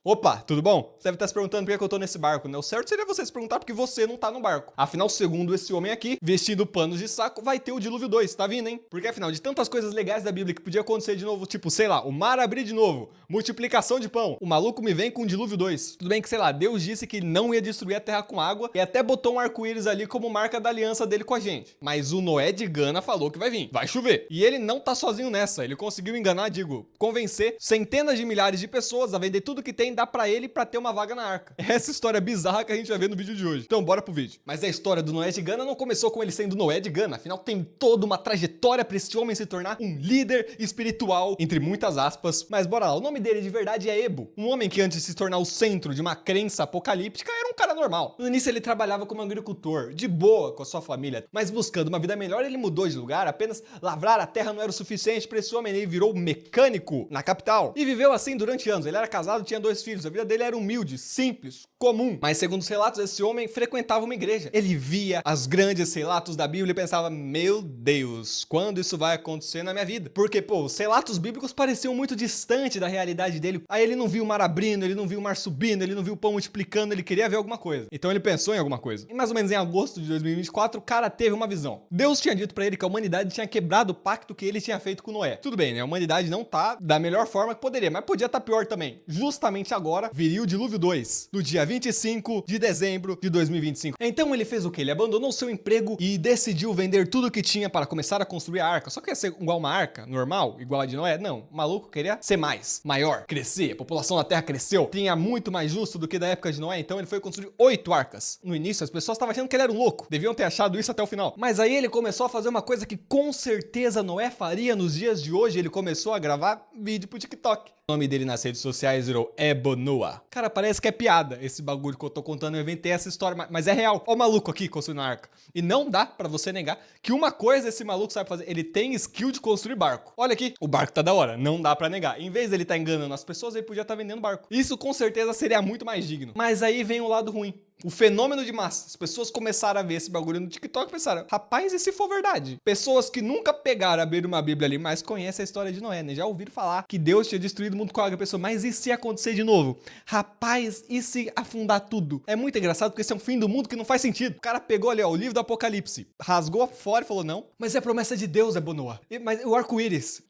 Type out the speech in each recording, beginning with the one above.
Opa, tudo bom? Você deve estar se perguntando por que eu tô nesse barco, né? O certo seria você se perguntar porque você não tá no barco. Afinal, segundo esse homem aqui, vestindo panos de saco, vai ter o dilúvio 2, tá vindo, hein? Porque afinal, de tantas coisas legais da Bíblia que podia acontecer de novo, tipo, sei lá, o mar abrir de novo, multiplicação de pão, o maluco me vem com o dilúvio 2. Tudo bem que, sei lá, Deus disse que ele não ia destruir a terra com água e até botou um arco-íris ali como marca da aliança dele com a gente. Mas o Noé de Gana falou que vai vir, vai chover. E ele não tá sozinho nessa, ele conseguiu enganar, convencer centenas de milhares de pessoas a vender tudo que tem, dá pra ele pra ter uma vaga na arca. Essa história bizarra que a gente vai ver no vídeo de hoje. Então bora pro vídeo. Mas a história do Noé de Gana não começou com ele sendo Noé de Gana, afinal tem toda uma trajetória pra esse homem se tornar um líder espiritual, entre muitas aspas. Mas bora lá, o nome dele de verdade é Ebo, um homem que antes de se tornar o centro de uma crença apocalíptica era um cara normal. No início ele trabalhava como agricultor, de boa com a sua família, mas buscando uma vida melhor ele mudou de lugar, apenas lavrar a terra não era o suficiente pra esse homem, ele virou mecânico na capital e viveu assim durante anos. Ele era casado, tinha 2 filhos, a vida dele era humilde, simples, comum. Mas segundo os relatos, esse homem frequentava uma igreja. Ele via os grandes relatos da Bíblia e pensava, meu Deus, quando isso vai acontecer na minha vida? Porque, pô, os relatos bíblicos pareciam muito distantes da realidade dele. Aí ele não viu o mar abrindo, ele não viu o mar subindo, ele não viu o pão multiplicando, ele queria ver alguma coisa. Então ele pensou em alguma coisa. E mais ou menos em agosto de 2024, o cara teve uma visão. Deus tinha dito pra ele que a humanidade tinha quebrado o pacto que ele tinha feito com Noé. Tudo bem, né? A humanidade não tá da melhor forma que poderia, mas podia estar pior também. Justamente agora, viria o dilúvio 2, no dia 25 de dezembro de 2025. Então ele fez o quê? Ele abandonou seu emprego e decidiu vender tudo que tinha para começar a construir a arca. Só que ia ser igual uma arca normal, igual a de Noé? Não, o maluco queria ser mais, maior, crescer. A população da Terra cresceu, tinha muito mais justo do que da época de Noé, então ele foi construir 8 arcas. No início as pessoas estavam achando que ele era um louco, deviam ter achado isso até o final. Mas aí ele começou a fazer uma coisa que com certeza Noé faria nos dias de hoje, ele começou a gravar vídeo pro TikTok. O nome dele nas redes sociais virou Ebonoa. Cara, parece que é piada esse bagulho que eu tô contando. Eu inventei essa história, mas é real. Ó o maluco aqui construindo a arca. E não dá pra você negar que uma coisa esse maluco sabe fazer. Ele tem skill de construir barco. Olha aqui, o barco tá da hora. Não dá pra negar. Em vez dele tá enganando as pessoas, ele podia estar vendendo barco. Isso com certeza seria muito mais digno. Mas aí vem o lado ruim. O fenômeno de massa. As pessoas começaram a ver esse bagulho no TikTok e pensaram, rapaz, e se for verdade? Pessoas que nunca pegaram a uma Bíblia ali, mas conhecem a história de Noé, né? Já ouviram falar que Deus tinha destruído o mundo com água. Pessoa, mas e se acontecer de novo? Rapaz, e se afundar tudo? É muito engraçado porque esse é um fim do mundo que não faz sentido. O cara pegou ali, ó, o livro do Apocalipse, rasgou fora e falou, não, mas é a promessa de Deus, Ebonoa. Mas o arco-íris,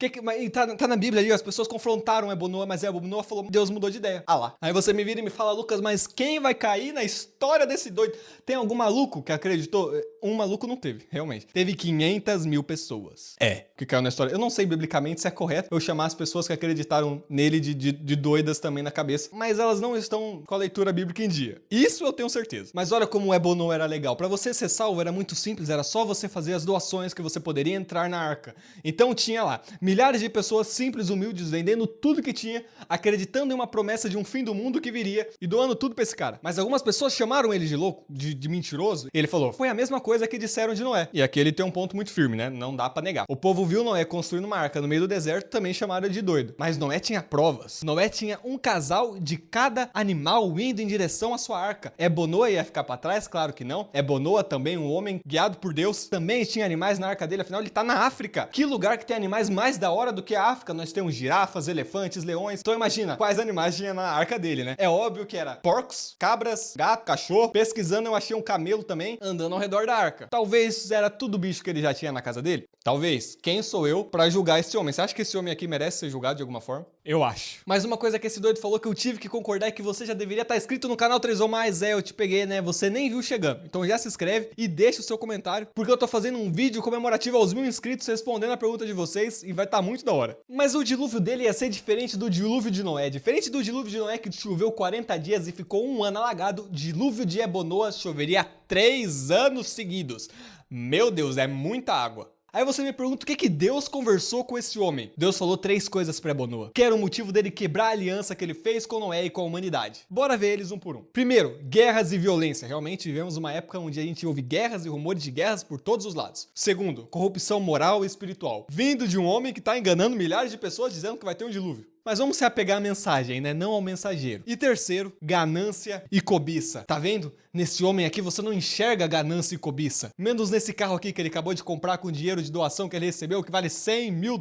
tá na Bíblia ali, as pessoas confrontaram Ebonoa, mas Ebonoa falou, Deus mudou de ideia. Ah lá. Aí você me vira e me fala, Lucas, mas quem vai cair na história desse doido? Tem algum maluco que acreditou? Um maluco não teve, realmente. Teve 500 mil pessoas. Que caiu na história. Eu não sei biblicamente se é correto eu chamar as pessoas que acreditaram nele de doidas também na cabeça, mas elas não estão com a leitura bíblica em dia. Isso eu tenho certeza. Mas olha como o Ebonoa era legal. Pra você ser salvo era muito simples, era só você fazer as doações que você poderia entrar na arca. Então tinha lá milhares de pessoas simples, humildes, vendendo tudo que tinha, acreditando em uma promessa de um fim do mundo que viria e doando tudo pra esse cara. Mas algumas pessoas chamaram ele de louco, de mentiroso, e ele falou, foi a mesma coisa que disseram de Noé. E aqui ele tem um ponto muito firme, né? Não dá pra negar. O povo viu Noé construindo uma arca no meio do deserto, também chamaram ele de doido. Mas Noé tinha provas. Noé tinha um casal de cada animal indo em direção à sua arca. Ebonoa ia ficar pra trás? Claro que não. Ebonoa também, um homem guiado por Deus, também tinha animais na arca dele, afinal ele tá na África. Que lugar que tem animais mais da hora do que a África? Nós temos girafas, elefantes, leões. Então imagina quais animais tinha na arca dele, né? É óbvio que era porcos, cabras, gato, cachorro. Pesquisando eu achei um camelo também andando ao redor da arca. Talvez era tudo bicho que ele já tinha na casa dele? Talvez. Quem sou eu pra julgar esse homem? Você acha que esse homem aqui merece ser julgado de alguma forma? Eu acho. Mas uma coisa que esse doido falou que eu tive que concordar é que você já deveria estar inscrito no canal 3 ou mais. Eu te peguei, né? Você nem viu chegando. Então já se inscreve e deixa o seu comentário, porque eu tô fazendo um vídeo comemorativo aos 1000 inscritos respondendo a pergunta de vocês e vai estar muito da hora. Mas o dilúvio dele ia ser diferente do dilúvio de Noé. Diferente do dilúvio de Noé que choveu 40 dias e ficou um ano alagado, dilúvio de Ebonoa choveria 3 anos seguidos. Meu Deus, é muita água. Aí você me pergunta o que Deus conversou com esse homem. Deus falou 3 coisas para Ebonoa, que era o motivo dele quebrar a aliança que ele fez com Noé e com a humanidade. Bora ver eles um por um. Primeiro, guerras e violência. Realmente vivemos uma época onde a gente ouve guerras e rumores de guerras por todos os lados. Segundo, corrupção moral e espiritual, vindo de um homem que está enganando milhares de pessoas dizendo que vai ter um dilúvio. Mas vamos se apegar à mensagem, né? Não ao mensageiro. E terceiro, ganância e cobiça. Tá vendo? Nesse homem aqui você não enxerga ganância e cobiça. Menos nesse carro aqui que ele acabou de comprar com dinheiro de doação que ele recebeu, que vale $100 mil.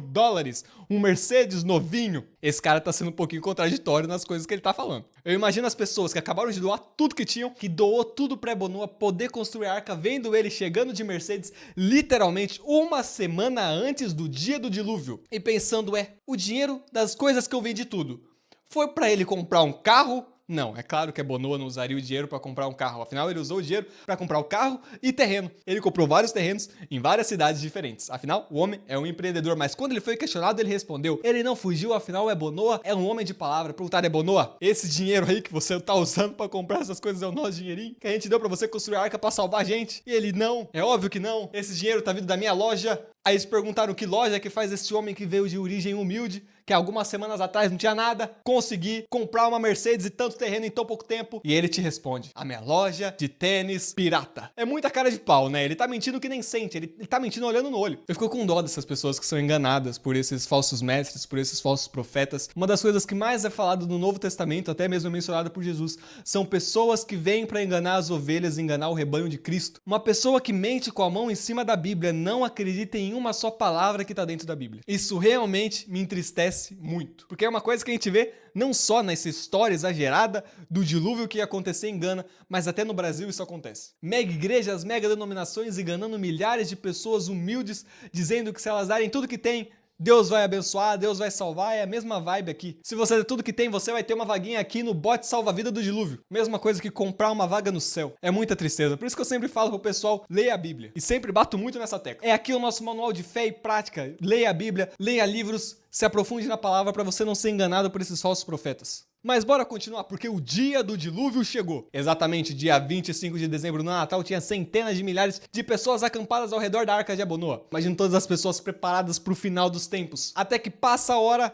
Um Mercedes novinho. Esse cara tá sendo um pouquinho contraditório nas coisas que ele tá falando. Eu imagino as pessoas que acabaram de doar tudo que tinham, que doou tudo pra Ebonoa poder construir a arca, vendo ele chegando de Mercedes literalmente uma semana antes do dia do dilúvio. E pensando, o dinheiro das coisas que eu vendi tudo foi pra ele comprar um carro? Não, é claro que Ebonoa não usaria o dinheiro para comprar um carro. Afinal, ele usou o dinheiro para comprar o carro e terreno. Ele comprou vários terrenos em várias cidades diferentes. Afinal, o homem é um empreendedor. Mas quando ele foi questionado, ele respondeu. Ele não fugiu, afinal, Ebonoa é um homem de palavra. Perguntaram, Ebonoa, esse dinheiro aí que você tá usando para comprar essas coisas é o nosso dinheirinho que a gente deu para você construir a arca para salvar a gente? E ele, não, é óbvio que não. Esse dinheiro tá vindo da minha loja. Aí eles perguntaram que loja que faz esse homem que veio de origem humilde, que algumas semanas atrás não tinha nada, conseguir comprar uma Mercedes e tanto terreno em tão pouco tempo. E ele te responde, a minha loja de tênis pirata. É muita cara de pau, né? Ele tá mentindo que nem sente, ele tá mentindo olhando no olho. Eu fico com dó dessas pessoas que são enganadas por esses falsos mestres, por esses falsos profetas. Uma das coisas que mais é falado no Novo Testamento, até mesmo mencionada por Jesus, são pessoas que vêm para enganar as ovelhas, enganar o rebanho de Cristo. Uma pessoa que mente com a mão em cima da Bíblia não acredita em uma só palavra que tá dentro da Bíblia. Isso realmente me entristece muito, porque é uma coisa que a gente vê não só nessa história exagerada do dilúvio que ia acontecer em Gana, mas até no Brasil isso acontece. Mega igrejas, mega denominações enganando milhares de pessoas humildes, dizendo que se elas darem tudo que têm, Deus vai abençoar, Deus vai salvar, é a mesma vibe aqui. Se você der tudo que tem, você vai ter uma vaguinha aqui no bote salva-vida do dilúvio. Mesma coisa que comprar uma vaga no céu. É muita tristeza. Por isso que eu sempre falo pro pessoal, leia a Bíblia. E sempre bato muito nessa tecla. É aqui o nosso manual de fé e prática. Leia a Bíblia, leia livros, se aprofunde na palavra para você não ser enganado por esses falsos profetas. Mas bora continuar, porque o dia do dilúvio chegou. Exatamente, dia 25 de dezembro, no Natal, tinha centenas de milhares de pessoas acampadas ao redor da Arca de Ebonoa. Imagina todas as pessoas preparadas para o final dos tempos. Até que passa a hora,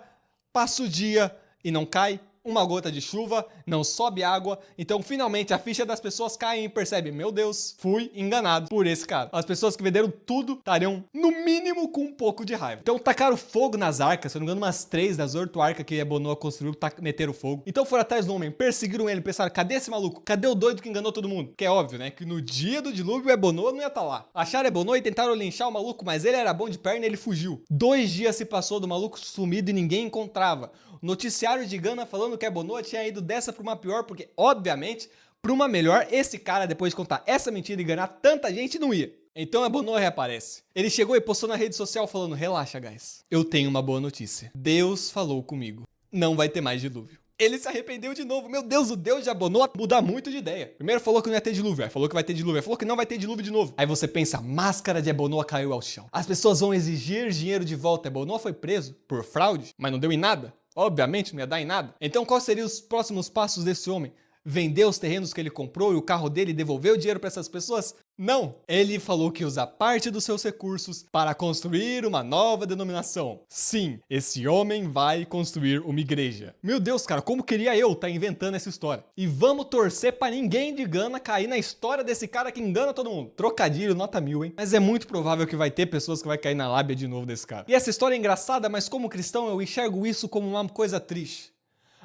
passa o dia e não cai uma gota de chuva, não sobe água, então finalmente a ficha das pessoas cai e percebe, meu Deus, fui enganado por esse cara. As pessoas que venderam tudo estariam no mínimo com um pouco de raiva. Então tacaram fogo nas arcas, se eu não me engano umas 3 das 8 arcas que Ebonoa construiu, meteram fogo. Então foram atrás do homem, perseguiram ele, pensaram, cadê esse maluco? Cadê o doido que enganou todo mundo? Que é óbvio, né, que no dia do dilúvio Ebonoa não ia estar lá. Acharam Ebonoa e tentaram linchar o maluco, mas ele era bom de perna e ele fugiu. 2 dias se passou do maluco sumido e ninguém encontrava. Noticiário de Gana falando que Ebonoa tinha ido dessa pra uma pior, porque, obviamente, pra uma melhor, esse cara, depois de contar essa mentira e enganar tanta gente, não ia. Então Ebonoa reaparece. Ele chegou e postou na rede social falando, relaxa, guys, eu tenho uma boa notícia. Deus falou comigo. Não vai ter mais dilúvio. Ele se arrependeu de novo. Meu Deus, o Deus de Ebonoa muda muito de ideia. Primeiro falou que não ia ter dilúvio, aí falou que vai ter dilúvio, aí falou que não vai ter dilúvio de novo. Aí você pensa, a máscara de Ebonoa caiu ao chão. As pessoas vão exigir dinheiro de volta. Ebonoa foi preso por fraude, mas não deu em nada. Obviamente não ia dar em nada. Então quais seriam os próximos passos desse homem? Vender os terrenos que ele comprou e o carro dele e devolver o dinheiro para essas pessoas? Não! Ele falou que usa parte dos seus recursos para construir uma nova denominação. Sim, esse homem vai construir uma igreja. Meu Deus, cara, como queria eu estar inventando essa história? E vamos torcer para ninguém de Gana cair na história desse cara que engana todo mundo. Trocadilho, nota 1000, hein? Mas é muito provável que vai ter pessoas que vai cair na lábia de novo desse cara. E essa história é engraçada, mas como cristão eu enxergo isso como uma coisa triste.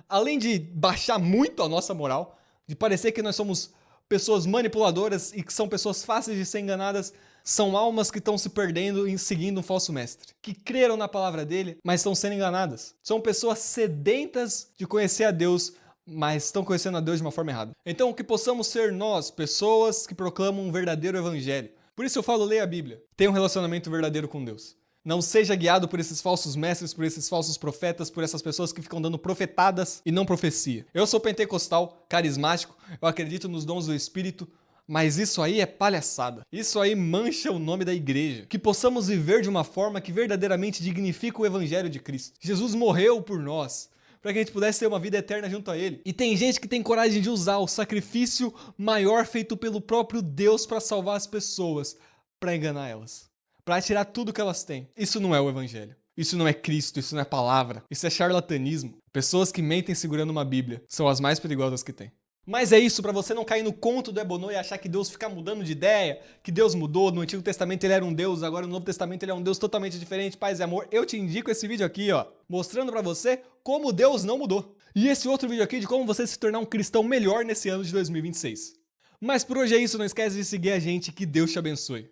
Além de baixar muito a nossa moral, de parecer que nós somos pessoas manipuladoras e que são pessoas fáceis de ser enganadas, são almas que estão se perdendo em seguindo um falso mestre, que creram na palavra dele, mas estão sendo enganadas. São pessoas sedentas de conhecer a Deus, mas estão conhecendo a Deus de uma forma errada. Então, que possamos ser nós, pessoas que proclamam um verdadeiro evangelho. Por isso eu falo, leia a Bíblia. Tenha um relacionamento verdadeiro com Deus. Não seja guiado por esses falsos mestres, por esses falsos profetas, por essas pessoas que ficam dando profetadas e não profecia. Eu sou pentecostal, carismático, eu acredito nos dons do Espírito, mas isso aí é palhaçada. Isso aí mancha o nome da igreja. Que possamos viver de uma forma que verdadeiramente dignifica o evangelho de Cristo. Jesus morreu por nós, para que a gente pudesse ter uma vida eterna junto a Ele. E tem gente que tem coragem de usar o sacrifício maior feito pelo próprio Deus para salvar as pessoas, para enganar elas. Para tirar tudo que elas têm. Isso não é o evangelho. Isso não é Cristo, isso não é palavra. Isso é charlatanismo. Pessoas que mentem segurando uma Bíblia são as mais perigosas que tem. Mas é isso, pra você não cair no conto do Ebonô e achar que Deus fica mudando de ideia, que Deus mudou, no Antigo Testamento ele era um Deus, agora no Novo Testamento ele é um Deus totalmente diferente, paz e amor. Eu te indico esse vídeo aqui, ó, mostrando pra você como Deus não mudou. E esse outro vídeo aqui de como você se tornar um cristão melhor nesse ano de 2026. Mas por hoje é isso, não esquece de seguir a gente, que Deus te abençoe.